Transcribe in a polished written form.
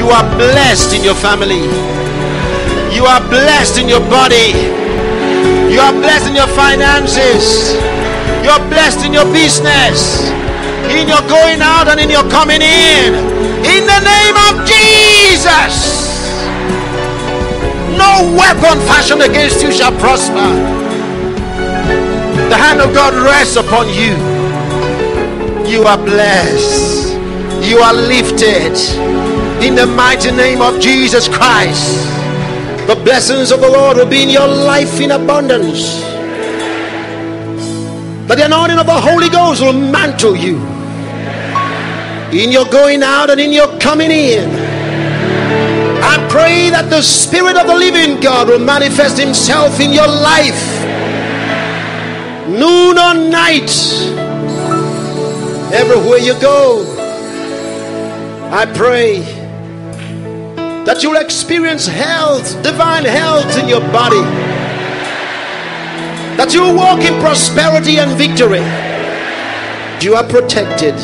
You are blessed in your family. You are blessed in your body. You are blessed in your finances. You are blessed in your business, in your going out and in your coming in. In the name of Jesus. No weapon fashioned against you shall prosper. The hand of God rests upon you. You are blessed. You are lifted. In the mighty name of Jesus Christ. The blessings of the Lord will be in your life in abundance. That the anointing of the Holy Ghost will mantle you in your going out and in your coming in. I pray that the Spirit of the living God will manifest himself in your life, noon or night, everywhere you go. I pray that you'll experience health, divine health in your body, that you'll walk in prosperity and victory. You are protected.